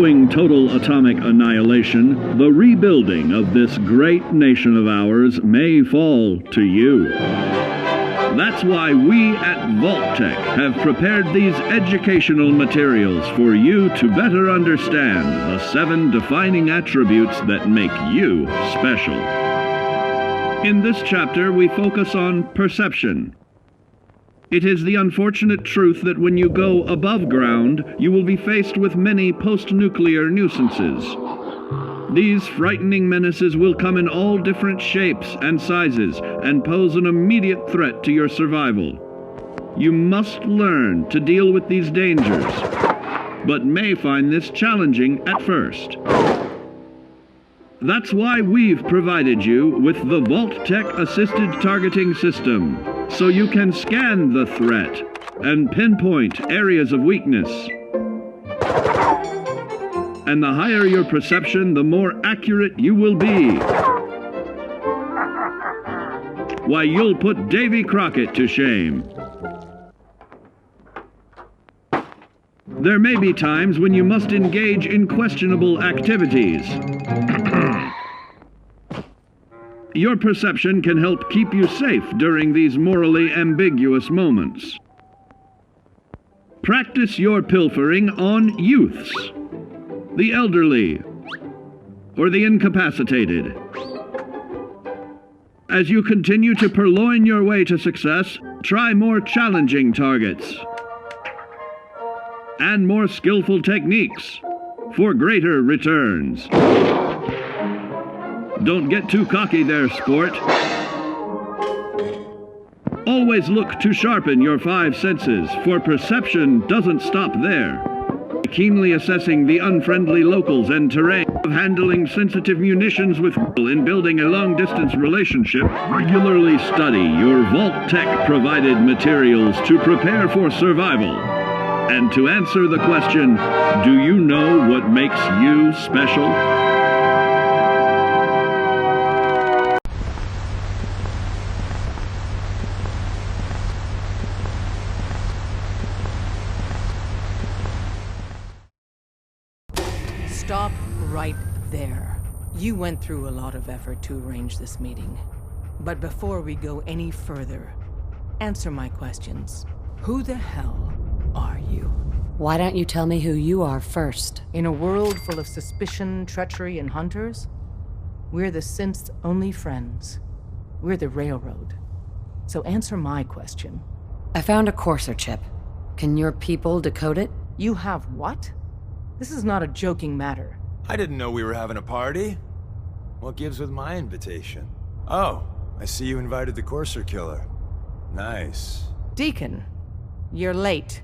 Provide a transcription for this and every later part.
Following total atomic annihilation, the rebuilding of this great nation of ours may fall to you. That's why we at Vault-Tec have prepared these educational materials for you to better understand the 7 defining attributes that make you special. In this chapter, we focus on perception. It is the unfortunate truth that when you go above ground, you will be faced with many post-nuclear nuisances. These frightening menaces will come in all different shapes and sizes and pose an immediate threat to your survival. You must learn to deal with these dangers, but may find this challenging at first. That's why we've provided you with the Vault-Tec Assisted Targeting System, so you can scan the threat and pinpoint areas of weakness. And the higher your perception, the more accurate you will be. Why, you'll put Davy Crockett to shame. There may be times when you must engage in questionable activities. Your perception can help keep you safe during these morally ambiguous moments. Practice your pilfering on youths, the elderly, or the incapacitated. As you continue to purloin your way to success, try more challenging targets and more skillful techniques for greater returns. Don't get too cocky there, sport. Always look to sharpen your 5 senses, for perception doesn't stop there. Keenly assessing the unfriendly locals and terrain, of handling sensitive munitions with in building a long-distance relationship, regularly study your Vault-Tec provided materials to prepare for survival. And to answer the question, do you know what makes you special? Stop right there. You went through a lot of effort to arrange this meeting. But before we go any further, answer my questions. Who the hell are you? Why don't you tell me who you are first? In a world full of suspicion, treachery, and hunters, we're the synth's only friends. We're the Railroad. So answer my question. I found a Courser chip. Can your people decode it? You have what? This is not a joking matter. I didn't know we were having a party. What gives with my invitation? Oh, I see you invited the Courser killer. Nice. Deacon, you're late.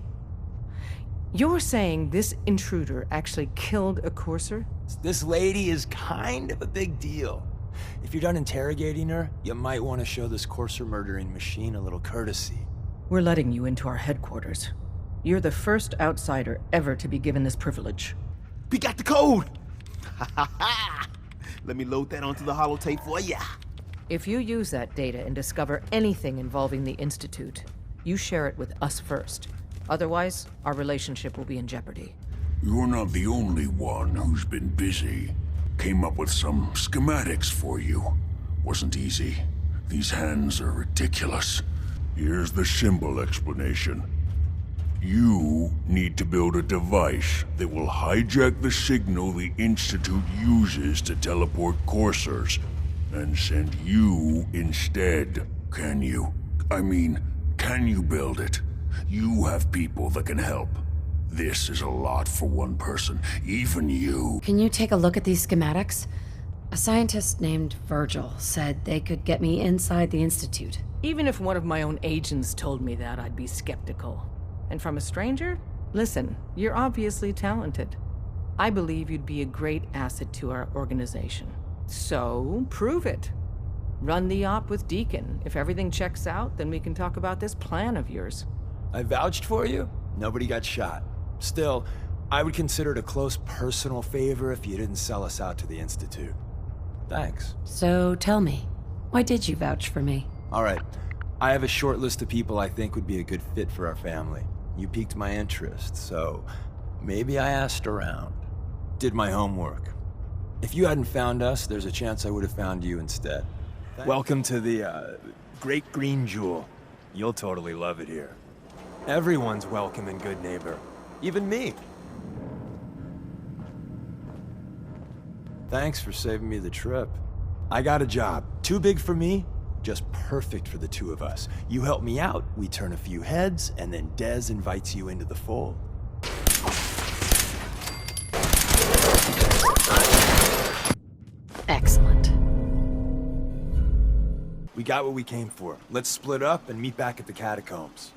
You're saying this intruder actually killed a Courser? This lady is kind of a big deal. If you're done interrogating her, you might want to show this Courser murdering machine a little courtesy. We're letting you into our headquarters. You're the first outsider ever to be given this privilege. We got the code! Let me load that onto the holotape for ya. If you use that data and discover anything involving the Institute, you share it with us first. Otherwise, our relationship will be in jeopardy. You're not the only one who's been busy. Came up with some schematics for you. Wasn't easy. These hands are ridiculous. Here's the symbol explanation. You need to build a device that will hijack the signal the Institute uses to teleport coursers, and send you instead. Can you? I mean, can you build it? You have people that can help. This is a lot for one person, even you. Can you take a look at these schematics? A scientist named Virgil said they could get me inside the Institute. Even if one of my own agents told me that, I'd be skeptical. And from a stranger? Listen, you're obviously talented. I believe you'd be a great asset to our organization. So, prove it. Run the op with Deacon. If everything checks out, then we can talk about this plan of yours. I vouched for you? Nobody got shot. Still, I would consider it a close personal favor if you didn't sell us out to the Institute. Thanks. So tell me, why did you vouch for me? Alright, I have a short list of people I think would be a good fit for our family. You piqued my interest, so maybe I asked around. Did my homework. If you hadn't found us, there's a chance I would have found you instead. Welcome to the, Great Green Jewel. You'll totally love it here. Everyone's welcome and good neighbor. Even me. Thanks for saving me the trip. I got a job. Too big for me, just perfect for the two of us. You help me out, we turn a few heads, and then Dez invites you into the fold. Excellent. We got what we came for. Let's split up and meet back at the catacombs.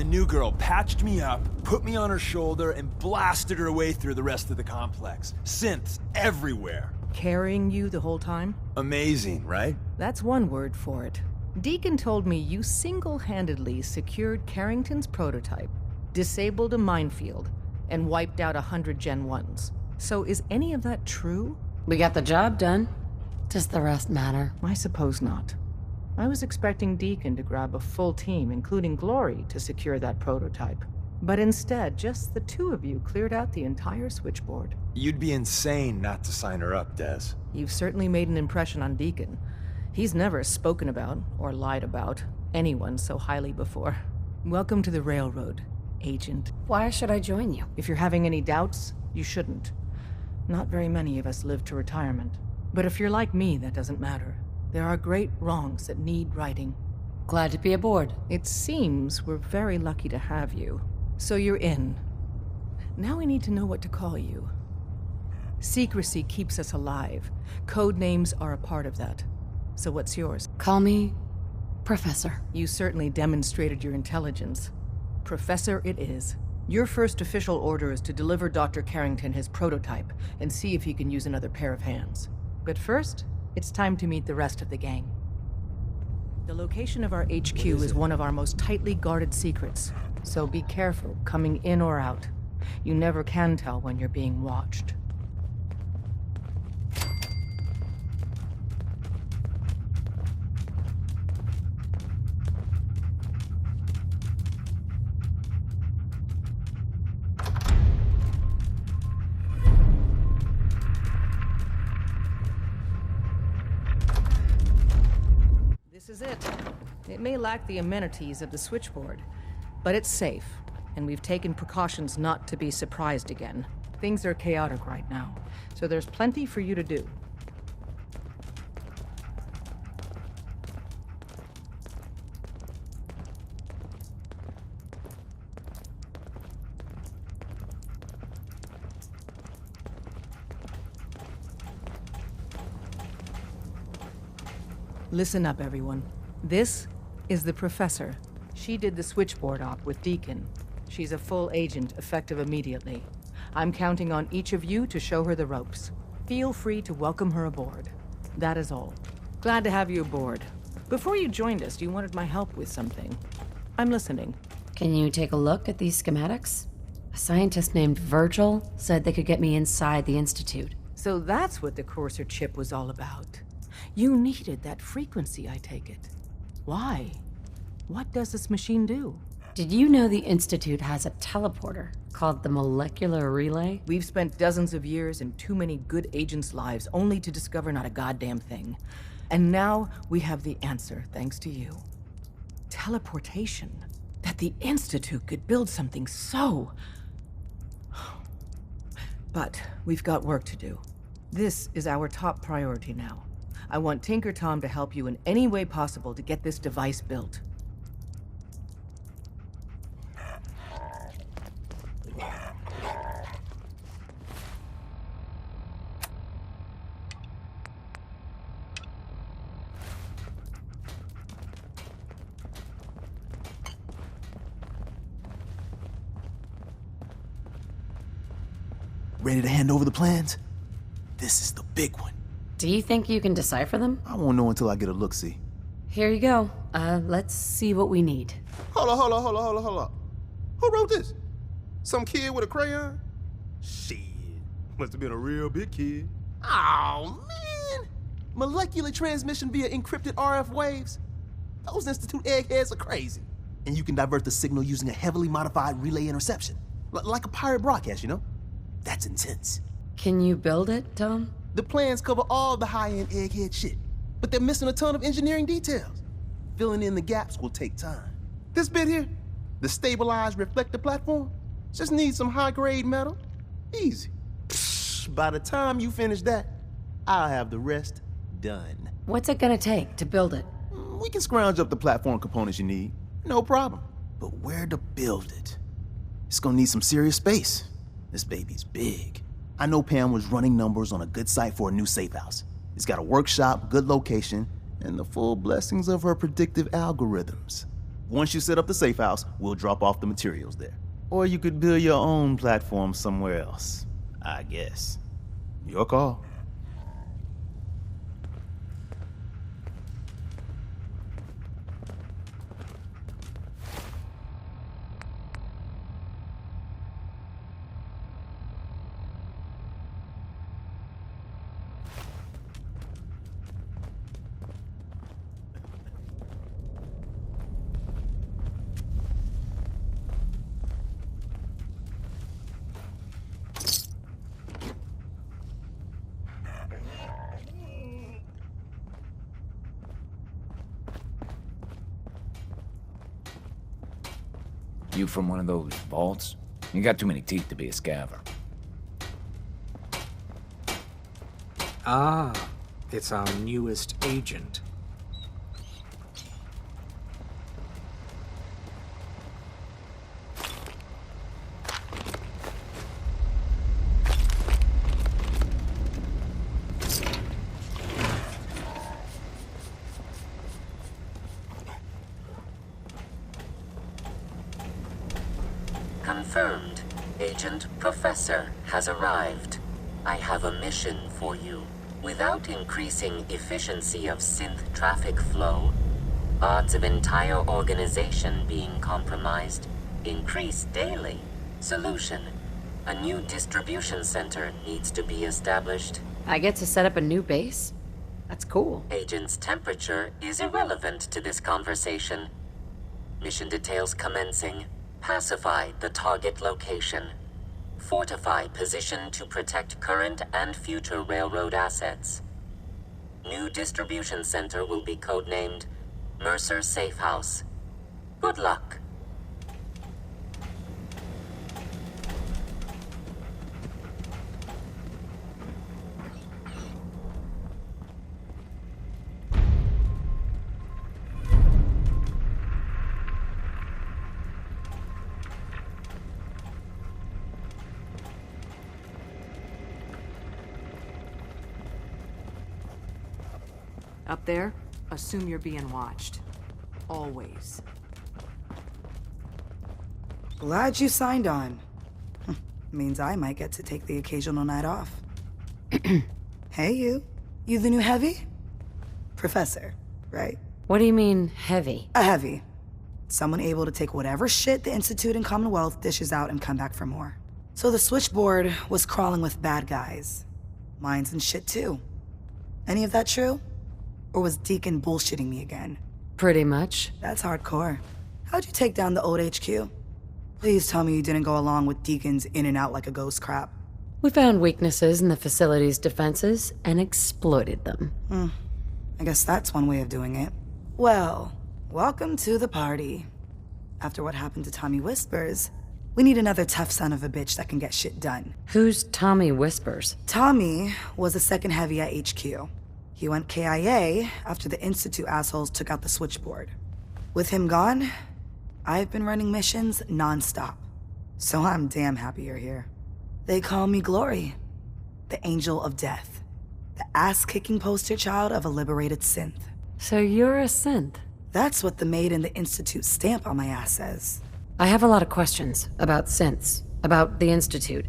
the new girl patched me up, put me on her shoulder, and blasted her way through the rest of the complex. Synths everywhere. Carrying you the whole time? Amazing, right? That's one word for it. Deacon told me you single-handedly secured Carrington's prototype, disabled a minefield, and wiped out 100 Gen 1s. So is any of that true? We got the job done. Does the rest matter? I suppose not. I was expecting Deacon to grab a full team, including Glory, to secure that prototype. But instead, just the two of you cleared out the entire switchboard. You'd be insane not to sign her up, Des. You've certainly made an impression on Deacon. He's never spoken about, or lied about, anyone so highly before. Welcome to the Railroad, Agent. Why should I join you? If you're having any doubts, you shouldn't. Not very many of us live to retirement. But if you're like me, that doesn't matter. There are great wrongs that need righting. Glad to be aboard. It seems we're very lucky to have you. So you're in. Now we need to know what to call you. Secrecy keeps us alive. Code names are a part of that. So what's yours? Call me Professor. You certainly demonstrated your intelligence. Professor it is. Your first official order is to deliver Dr. Carrington his prototype and see if he can use another pair of hands. But first, it's time to meet the rest of the gang. The location of our HQ is one of our most tightly guarded secrets, so be careful coming in or out. You never can tell when you're being watched. This is it. It may lack the amenities of the switchboard, but it's safe, and we've taken precautions not to be surprised again. Things are chaotic right now, so there's plenty for you to do. Listen up, everyone. This is the Professor. She did the switchboard op with Deacon. She's a full agent, effective immediately. I'm counting on each of you to show her the ropes. Feel free to welcome her aboard. That is all. Glad to have you aboard. Before you joined us, you wanted my help with something. I'm listening. Can you take a look at these schematics? A scientist named Virgil said they could get me inside the Institute. So that's what the Courser chip was all about. You needed that frequency, I take it. Why? What does this machine do? Did you know the Institute has a teleporter called the Molecular Relay? We've spent dozens of years and too many good agents' lives only to discover not a goddamn thing. And now we have the answer, thanks to you. Teleportation. That the Institute could build something so... But we've got work to do. This is our top priority now. I want Tinker Tom to help you in any way possible to get this device built. Ready to hand over the plans? This is the big one. Do you think you can decipher them? I won't know until I get a look-see. Here you go. Let's see what we need. Hold up. Who wrote this? Some kid with a crayon? Shit. Must have been a real big kid. Oh, man! Molecular transmission via encrypted RF waves? Those Institute eggheads are crazy. And you can divert the signal using a heavily modified relay interception. Like a pirate broadcast, you know? That's intense. Can you build it, Tom? The plans cover all the high-end egghead shit, but they're missing a ton of engineering details. Filling in the gaps will take time. This bit here, the stabilized reflector platform, just needs some high-grade metal. Easy. Psh, by the time you finish that, I'll have the rest done. What's it gonna take to build it? We can scrounge up the platform components you need, no problem. But where to build it? It's gonna need some serious space. This baby's big. I know Pam was running numbers on a good site for a new safe house. It's got a workshop, good location, and the full blessings of her predictive algorithms. Once you set up the safe house, we'll drop off the materials there. Or you could build your own platform somewhere else, I guess. Your call. You from one of those vaults? You got too many teeth to be a scaver. Ah, it's our newest agent. Confirmed. Agent Professor has arrived. I have a mission for you. Without increasing efficiency of synth traffic flow, odds of entire organization being compromised increase daily. Solution: a new distribution center needs to be established. I get to set up a new base? That's cool. Agent's temperature is irrelevant to this conversation. Mission details commencing. Pacify the target location. Fortify position to protect current and future railroad assets. New distribution center will be codenamed Mercer Safe House. Good luck. Up there, assume you're being watched. Always. Glad you signed on. Means I might get to take the occasional night off. Hey, you. You the new heavy? Professor, right? What do you mean, heavy? A heavy. Someone able to take whatever shit the Institute and Commonwealth dishes out and come back for more. So the switchboard was crawling with bad guys. Mines and shit, too. Any of that true? Or was Deacon bullshitting me again? Pretty much. That's hardcore. How'd you take down the old HQ? Please tell me you didn't go along with Deacon's in and out like a ghost crap. We found weaknesses in the facility's defenses and exploited them. I guess that's one way of doing it. Well, welcome to the party. After what happened to Tommy Whispers, we need another tough son of a bitch that can get shit done. Who's Tommy Whispers? Tommy was the second heavy at HQ. He went KIA after the Institute assholes took out the switchboard. With him gone, I've been running missions non-stop. So I'm damn happy you're here. They call me Glory, the Angel of Death, the ass-kicking poster child of a liberated synth. So you're a synth? That's what the Made in the Institute stamp on my ass says. I have a lot of questions about synths, about the Institute.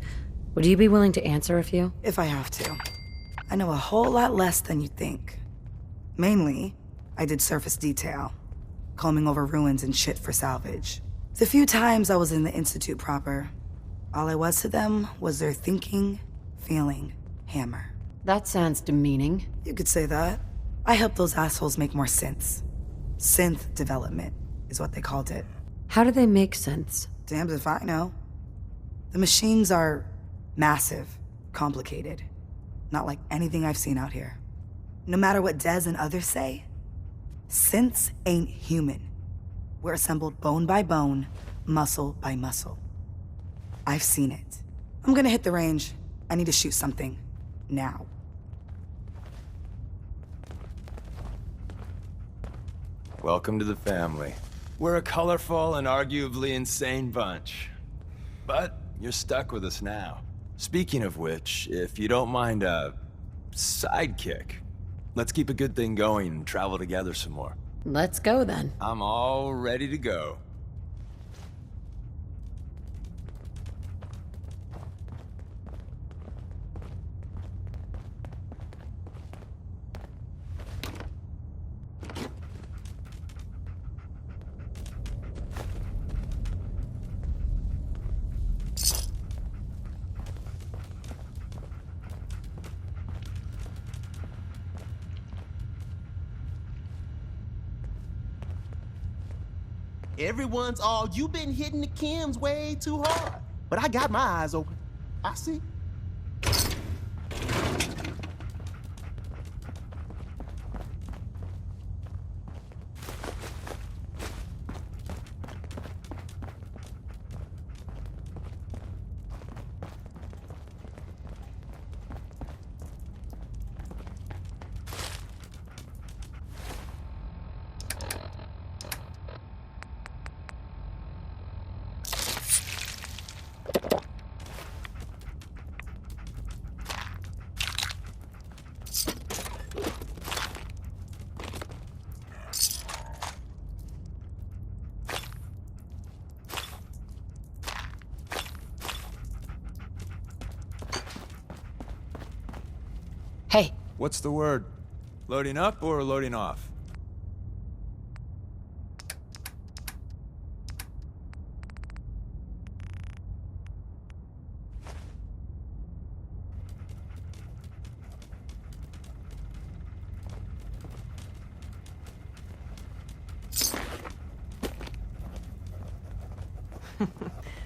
Would you be willing to answer a few? If I have to. I know a whole lot less than you think. Mainly, I did surface detail, combing over ruins and shit for salvage. The few times I was in the Institute proper, all I was to them was their thinking, feeling hammer. That sounds demeaning. You could say that. I helped those assholes make more synths. Synth development is what they called it. How do they make synths? Damned if I know. The machines are massive, complicated. Not like anything I've seen out here. No matter what Dez and others say, synths ain't human. We're assembled bone by bone, muscle by muscle. I've seen it. I'm gonna hit the range. I need to shoot something. Now. Welcome to the family. We're a colorful and arguably insane bunch. But you're stuck with us now. Speaking of which, if you don't mind a sidekick, let's keep a good thing going and travel together some more. Let's go then. I'm all ready to go. Everyone's all, "You've been hitting the chems way too hard." But I got my eyes open. I see. Hey. What's the word? Loading up or loading off?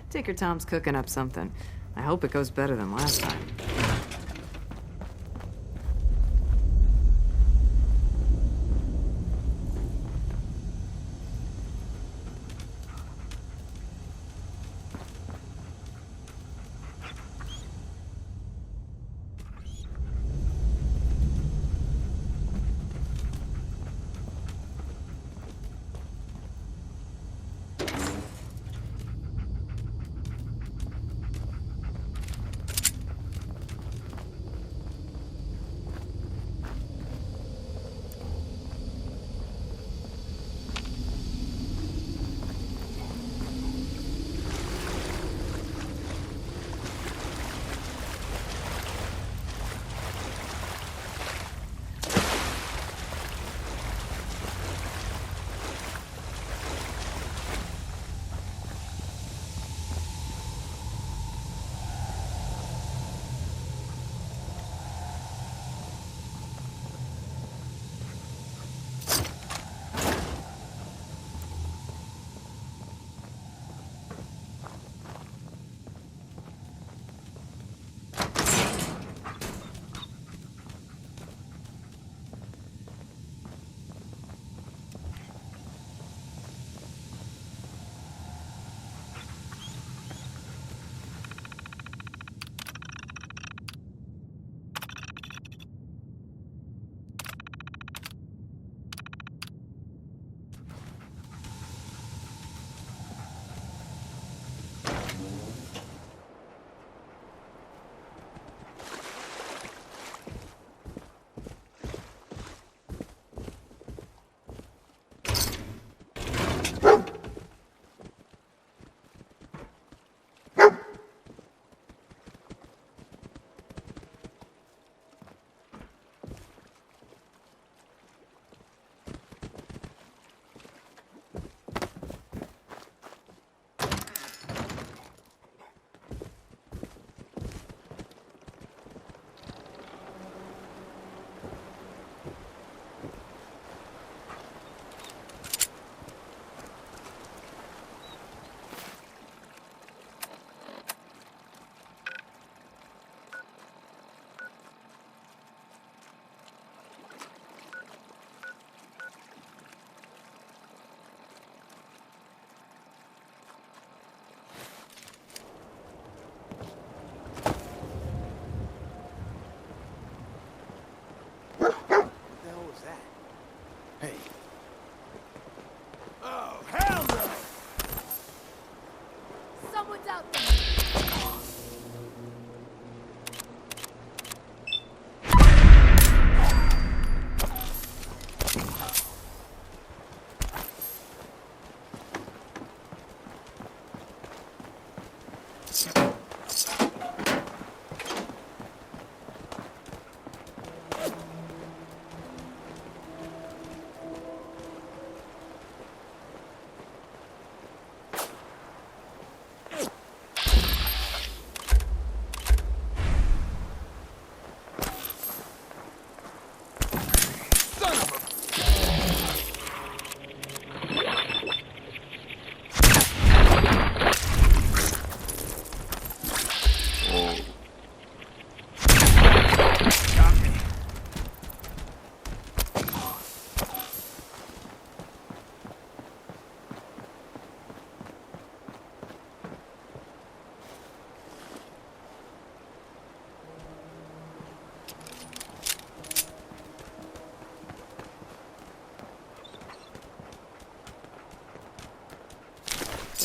Tinker Tom's cooking up something. I hope it goes better than last time.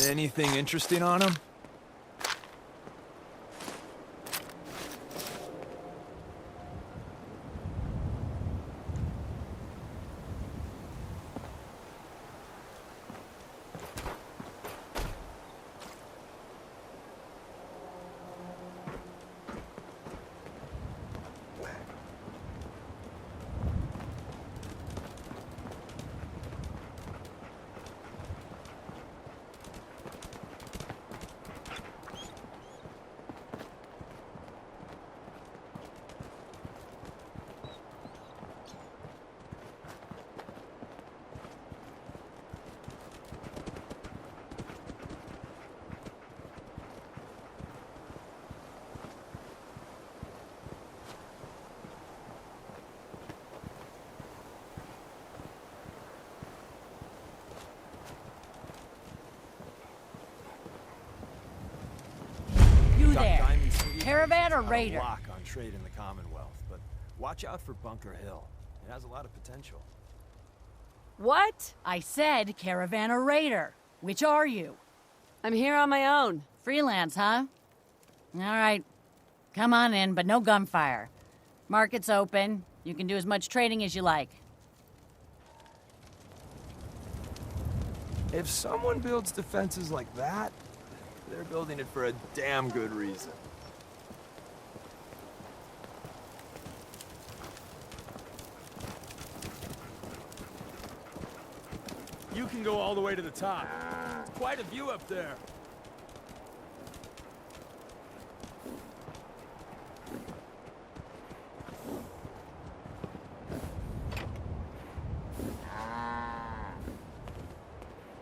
Anything interesting on him? You there, caravan or raider? Lock on trade in the Commonwealth, but watch out for Bunker Hill. It has a lot of potential. What? I said caravan or raider. Which are you? I'm here on my own. Freelance, huh? All right. Come on in, but no gunfire. Market's open. You can do as much trading as you like. If someone builds defenses like that, they're building it for a damn good reason. You can go all the way to the top. It's quite a view up there.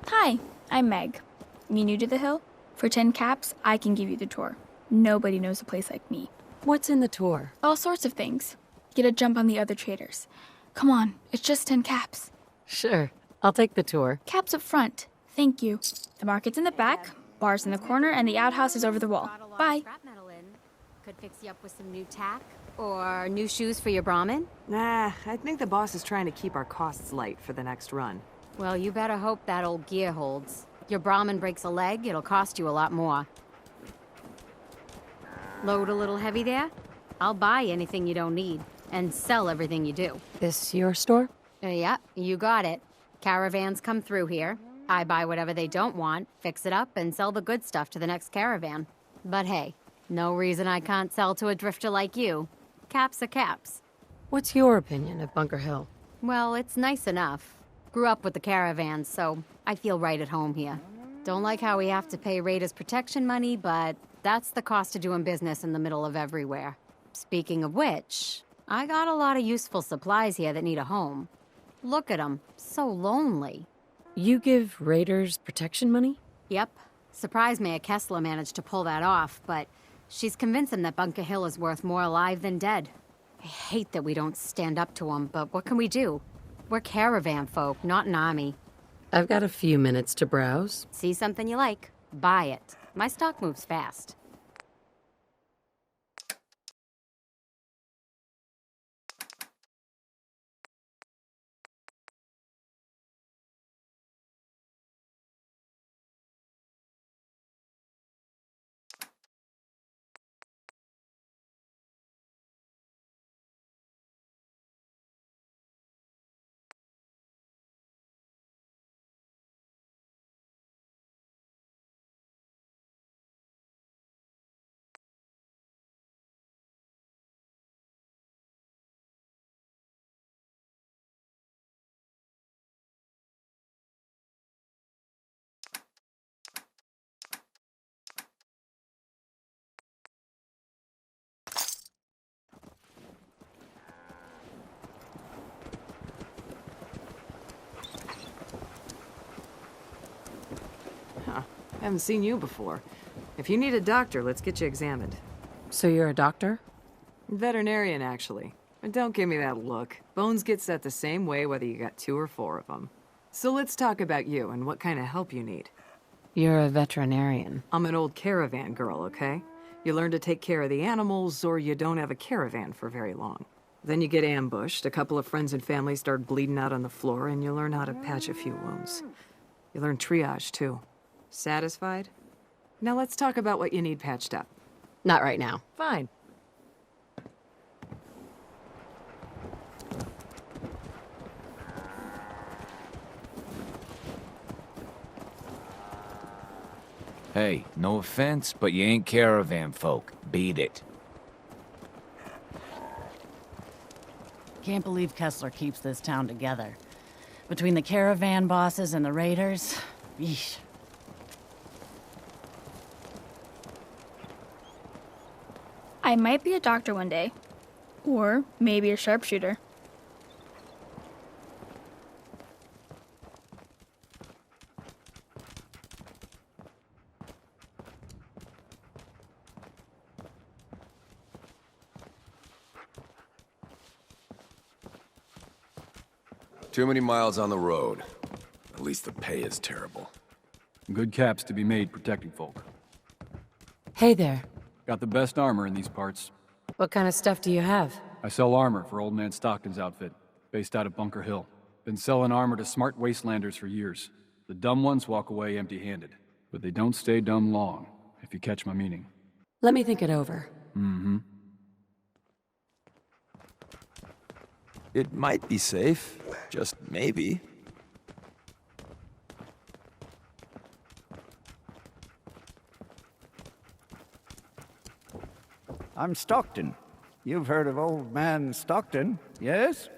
Hi, I'm Meg. You new to the hill? For 10 caps, I can give you the tour. Nobody knows a place like me. What's in the tour? All sorts of things. Get a jump on the other traders. Come on, it's just 10 caps. Sure, I'll take the tour. Caps up front. Thank you. The market's in the back, bars in the corner, and the outhouse is over the wall. Bye. Could fix you up with some new tack or new shoes for your Brahmin. Nah, I think the boss is trying to keep our costs light for the next run. Well, you better hope that old gear holds. Your Brahmin breaks a leg, it'll cost you a lot more. Load a little heavy there? I'll buy anything you don't need and sell everything you do. This your store? Yeah, you got it. Caravans come through here. I buy whatever they don't want, fix it up, and sell the good stuff to the next caravan. But hey, no reason I can't sell to a drifter like you. Caps are caps. What's your opinion of Bunker Hill? Well, it's nice enough. Grew up with the caravans, so I feel right at home here. Don't like how we have to pay raiders protection money, but that's the cost of doing business in the middle of everywhere. Speaking of which, I got a lot of useful supplies here that need a home. Look at them, so lonely. You give raiders protection money? Yep. Surprised Mayor Kessler managed to pull that off, but she's convinced him that Bunker Hill is worth more alive than dead. I hate that we don't stand up to him, but what can we do? We're caravan folk, not an army. I've got a few minutes to browse. See something you like, buy it. My stock moves fast. Haven't seen you before. If you need a doctor, let's get you examined. So you're a doctor? Veterinarian, actually. And don't give me that look. Bones get set the same way whether you got 2 or 4 of them. So let's talk about you and what kind of help you need. You're a veterinarian. I'm an old caravan girl, okay? You learn to take care of the animals, or you don't have a caravan for very long. Then you get ambushed, a couple of friends and family start bleeding out on the floor, and you learn how to patch a few wounds. You learn triage, too. Satisfied? Now let's talk about what you need patched up. Not right now. Fine. Hey, no offense, but you ain't caravan folk. Beat it. Can't believe Kessler keeps this town together. Between the caravan bosses and the raiders, yeesh. I might be a doctor one day. Or maybe a sharpshooter. Too many miles on the road. At least the pay is terrible. Good caps to be made protecting folk. Hey there. Got the best armor in these parts. What kind of stuff do you have? I sell armor for Old Man Stockton's outfit, based out of Bunker Hill. Been selling armor to smart wastelanders for years. The dumb ones walk away empty-handed, but they don't stay dumb long, if you catch my meaning. Let me think it over. Mm-hmm. It might be safe. Just maybe. I'm Stockton. You've heard of Old Man Stockton, yes?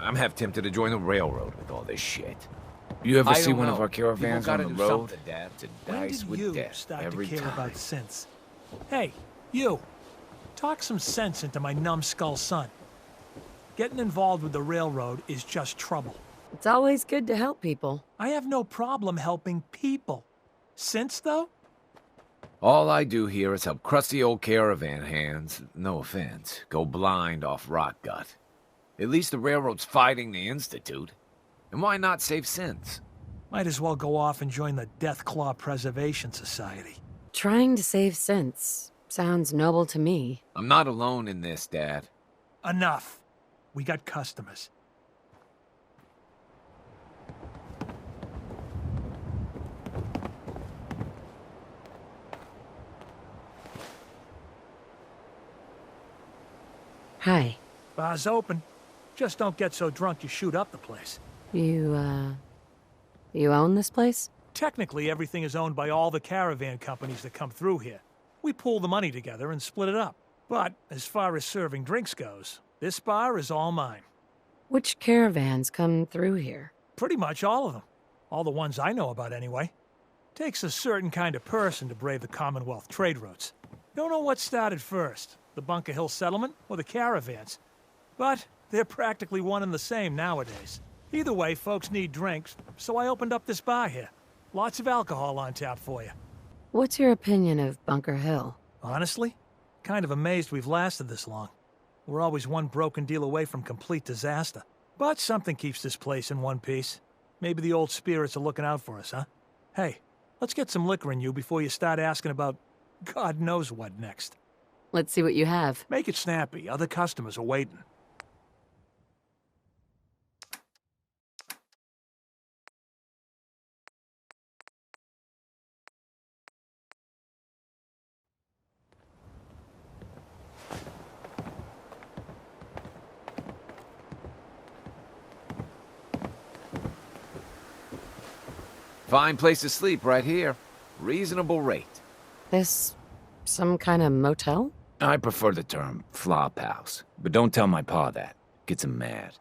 I'm half tempted to join the railroad with all this shit. You ever see one of our caravans on the road? It's a dice with death start every to care time. about sense? Hey, you. Talk some sense into my numbskull son. Getting involved with the railroad is just trouble. It's always good to help people. I have no problem helping people. Sense, though? All I do here is help crusty old caravan hands, no offense, go blind off rot gut. At least the railroad's fighting the Institute. And why not save sense? Might as well go off and join the Deathclaw Preservation Society. Trying to save sense sounds noble to me. I'm not alone in this, Dad. Enough. We got customers. Hi. Bar's open. Just don't get so drunk you shoot up the place. You own this place? Technically, everything is owned by all the caravan companies that come through here. We pool the money together and split it up. But as far as serving drinks goes, this bar is all mine. Which caravans come through here? Pretty much all of them. All the ones I know about, anyway. Takes a certain kind of person to brave the Commonwealth trade routes. Don't know what started first, the Bunker Hill settlement or the caravans. But they're practically one and the same nowadays. Either way, folks need drinks, so I opened up this bar here. Lots of alcohol on tap for you. What's your opinion of Bunker Hill? Honestly, kind of amazed we've lasted this long. We're always one broken deal away from complete disaster. But something keeps this place in one piece. Maybe the old spirits are looking out for us, huh? Hey, let's get some liquor in you before you start asking about God knows what next. Let's see what you have. Make it snappy. Other customers are waiting. Fine place to sleep right here. Reasonable rate. This some kind of motel? I prefer the term flop house, but don't tell my pa that. Gets him mad.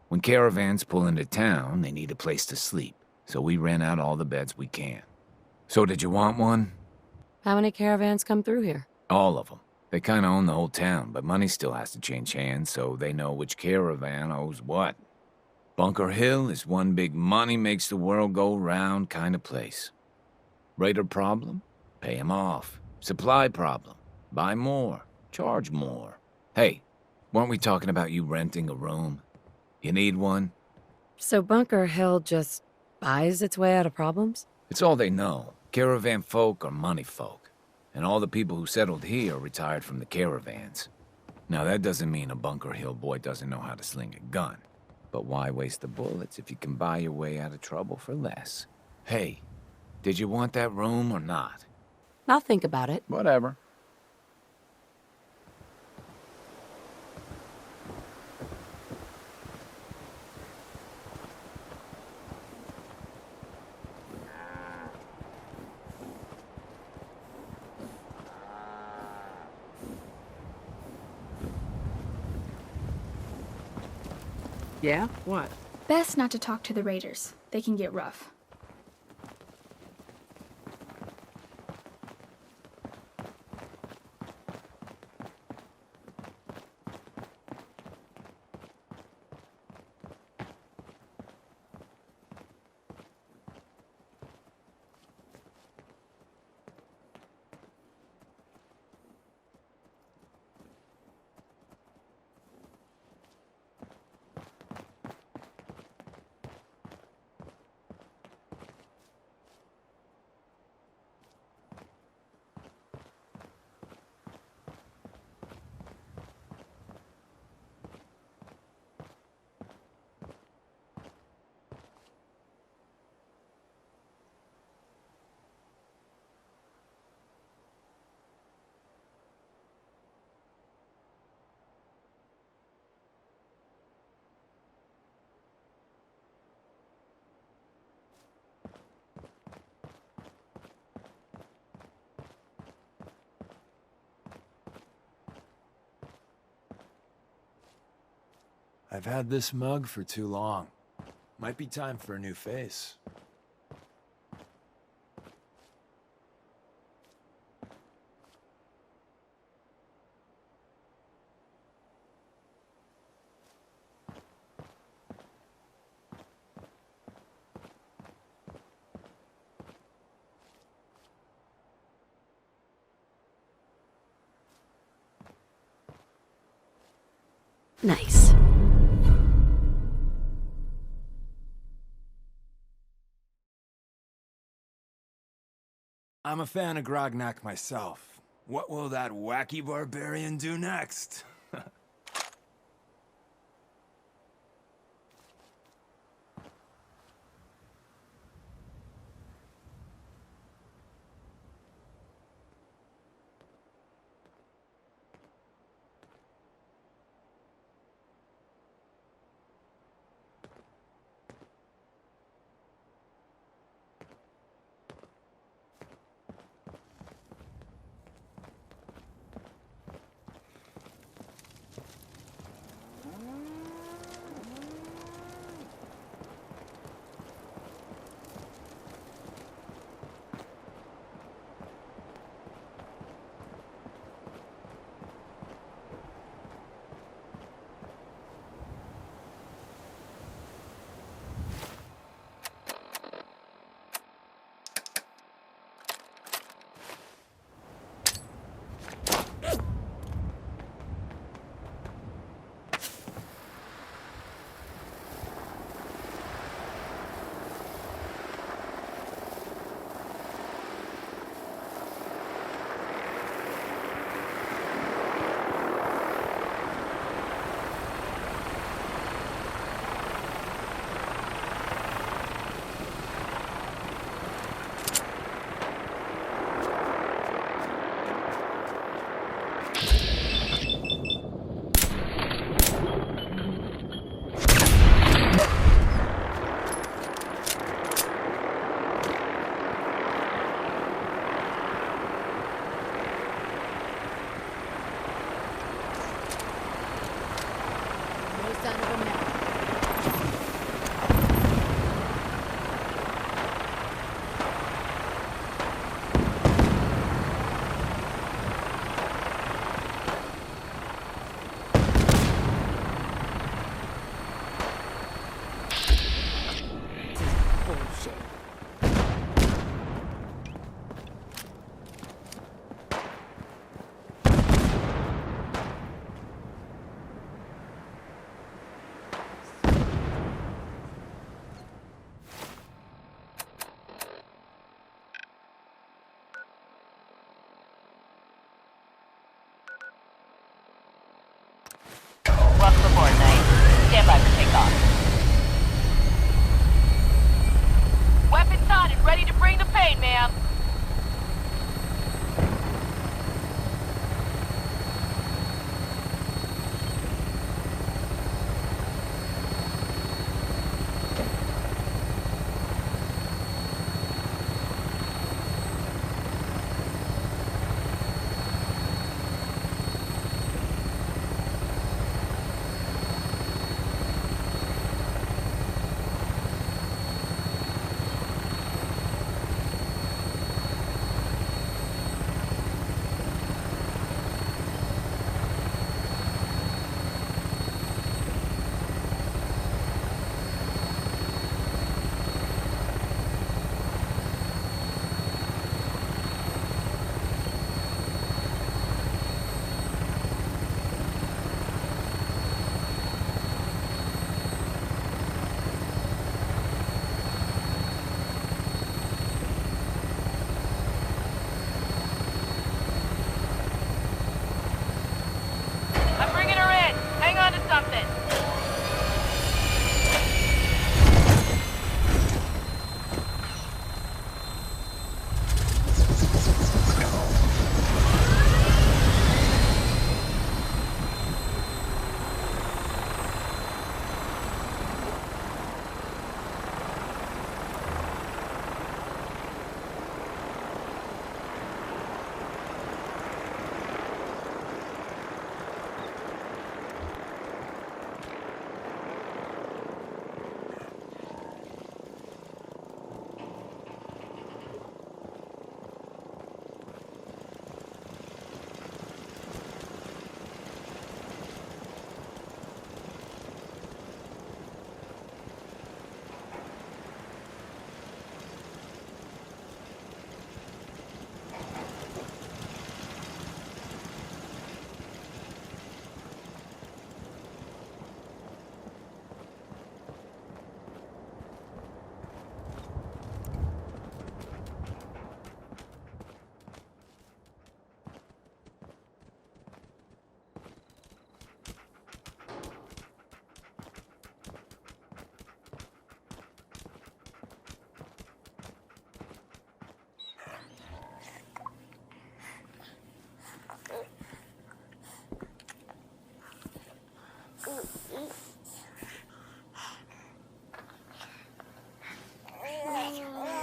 When caravans pull into town, they need a place to sleep, so we rent out all the beds we can. So did you want one? How many caravans come through here? All of them. They kinda own the whole town, but money still has to change hands, so they know which caravan owes what. Bunker Hill is one big money makes the world go round kind of place. Raider problem? Pay him off. Supply problem. Buy more. Charge more. Hey, weren't we talking about you renting a room? You need one? So Bunker Hill just buys its way out of problems? It's all they know. Caravan folk are money folk. And all the people who settled here retired from the caravans. Now that doesn't mean a Bunker Hill boy doesn't know how to sling a gun. But why waste the bullets if you can buy your way out of trouble for less? Hey, did you want that room or not? I'll think about it. Whatever. Yeah? What? Best not to talk to the raiders. They can get rough. I've had this mug for too long. Might be time for a new face. Nice. I'm a fan of Grognak myself. What will that wacky barbarian do next?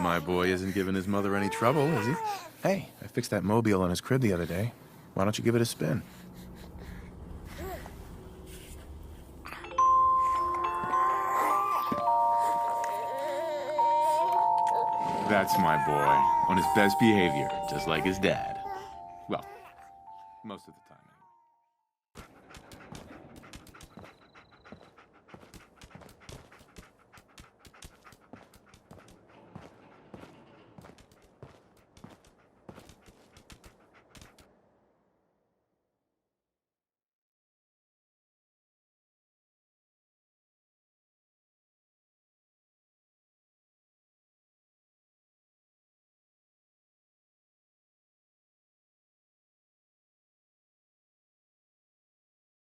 My boy isn't giving his mother any trouble, is he? Hey, I fixed that mobile on his crib the other day. Why don't you give it a spin? That's my boy, on his best behavior, just like his dad.